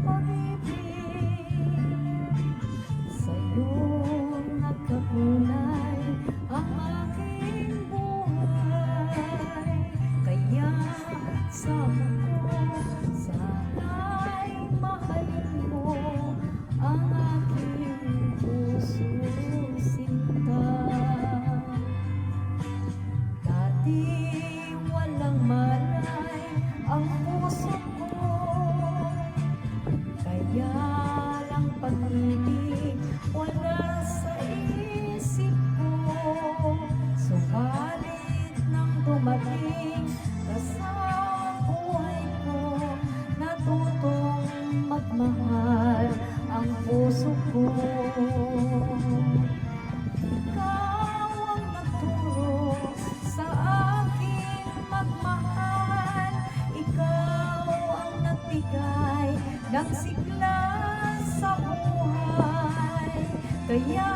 pag-ibig. Sa'yo nagkakulay ang aking buhay. Kaya sama ko, sana'y mahalin mo ang aking puso sinta. Dati walang malay ang puso ko, kaya lang pag-ibig wala sa isip ko. Subalit nang dumating ka sa buhay ko, natutong magmahal ang puso ko. Ikaw ang nagturo sa akin magmahal, ikaw ang nagbigay ng sigla sa buhay. Kaya